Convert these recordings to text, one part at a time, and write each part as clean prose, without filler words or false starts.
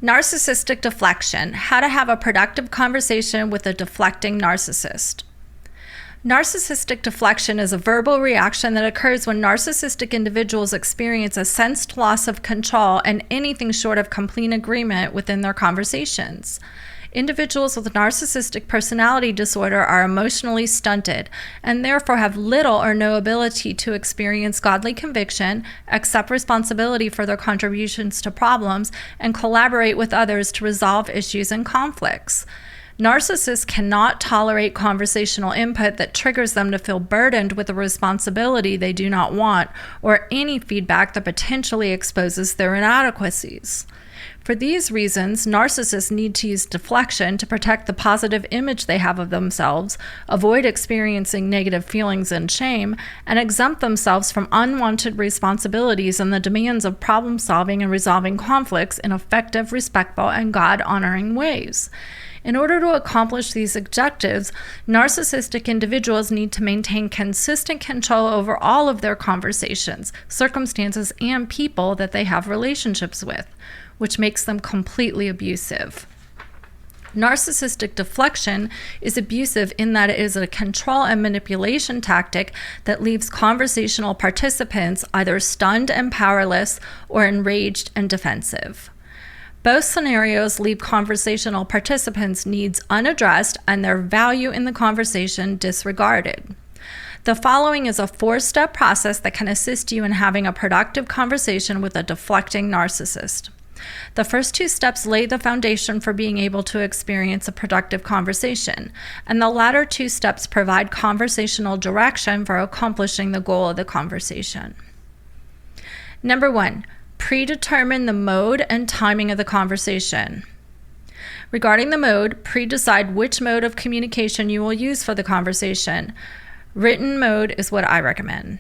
Narcissistic deflection, how to have a productive conversation with a deflecting narcissist. Narcissistic deflection is a verbal reaction that occurs when narcissistic individuals experience a sensed loss of control and anything short of complete agreement within their conversations. Individuals with narcissistic personality disorder are emotionally stunted and therefore have little or no ability to experience godly conviction, accept responsibility for their contributions to problems, and collaborate with others to resolve issues and conflicts. Narcissists cannot tolerate conversational input that triggers them to feel burdened with a responsibility they do not want, or any feedback that potentially exposes their inadequacies. For these reasons, narcissists need to use deflection to protect the positive image they have of themselves, avoid experiencing negative feelings and shame, and exempt themselves from unwanted responsibilities and the demands of problem solving and resolving conflicts in effective, respectful, and God-honoring ways. In order to accomplish these objectives, narcissistic individuals need to maintain consistent control over all of their conversations, circumstances, and people that they have relationships with, which makes them completely abusive. Narcissistic deflection is abusive in that it is a control and manipulation tactic that leaves conversational participants either stunned and powerless or enraged and defensive. Both scenarios leave conversational participants' needs unaddressed and their value in the conversation disregarded. The following is a 4-step process that can assist you in having a productive conversation with a deflecting narcissist. The first 2 steps lay the foundation for being able to experience a productive conversation, and the latter 2 steps provide conversational direction for accomplishing the goal of the conversation. Number 1. Predetermine the mode and timing of the conversation. Regarding the mode, pre-decide which mode of communication you will use for the conversation. Written mode is what I recommend.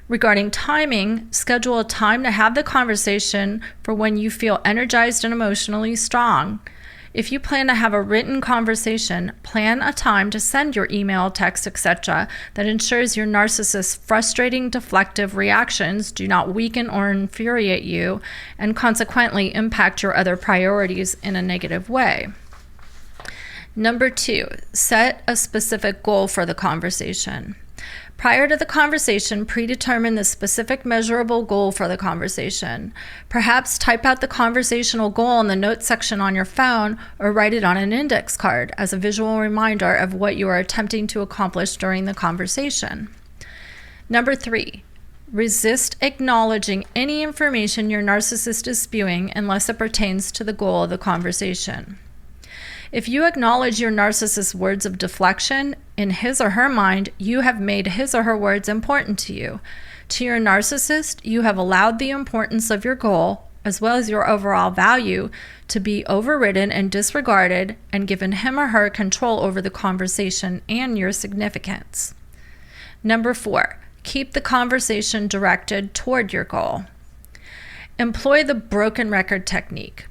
Regarding timing, schedule a time to have the conversation for when you feel energized and emotionally strong. If you plan to have a written conversation, plan a time to send your email, text, etc. that ensures your narcissist's frustrating, deflective reactions do not weaken or infuriate you and consequently impact your other priorities in a negative way. Number 2, set a specific goal for the conversation. Prior to the conversation, predetermine the specific measurable goal for the conversation. Perhaps type out the conversational goal in the notes section on your phone or write it on an index card as a visual reminder of what you are attempting to accomplish during the conversation. Number 3, resist acknowledging any information your narcissist is spewing unless it pertains to the goal of the conversation. If you acknowledge your narcissist's words of deflection, in his or her mind, you have made his or her words important to you. To your narcissist, you have allowed the importance of your goal, as well as your overall value, to be overridden and disregarded and given him or her control over the conversation and your significance. Number 4, keep the conversation directed toward your goal. Employ the broken record technique.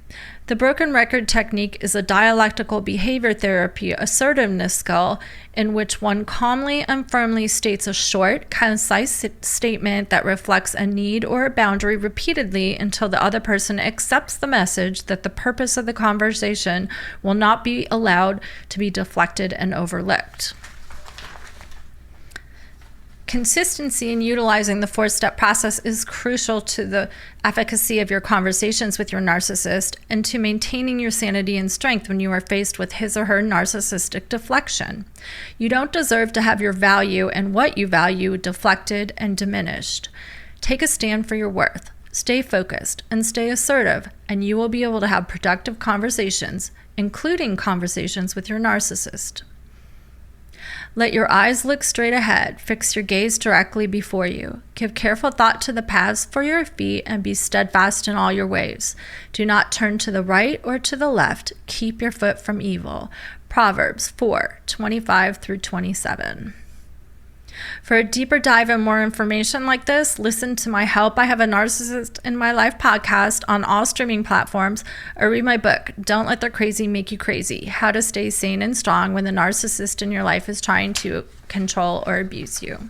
The broken record technique is a dialectical behavior therapy assertiveness skill in which one calmly and firmly states a short, concise statement that reflects a need or a boundary repeatedly until the other person accepts the message that the purpose of the conversation will not be allowed to be deflected and overlooked. Consistency in utilizing the 4-step process is crucial to the efficacy of your conversations with your narcissist and to maintaining your sanity and strength when you are faced with his or her narcissistic deflection. You don't deserve to have your value and what you value deflected and diminished. Take a stand for your worth. Stay focused and stay assertive, and you will be able to have productive conversations, including conversations with your narcissist. Let your eyes look straight ahead. Fix your gaze directly before you. Give careful thought to the paths for your feet and be steadfast in all your ways. Do not turn to the right or to the left. Keep your foot from evil. Proverbs 4:25 through 27. For a deeper dive and more information like this, listen to my Help I Have a Narcissist in My Life podcast on all streaming platforms, or read my book, Don't Let the Crazy Make You Crazy: How to Stay Sane and Strong When the Narcissist in Your Life is Trying to Control or Abuse You.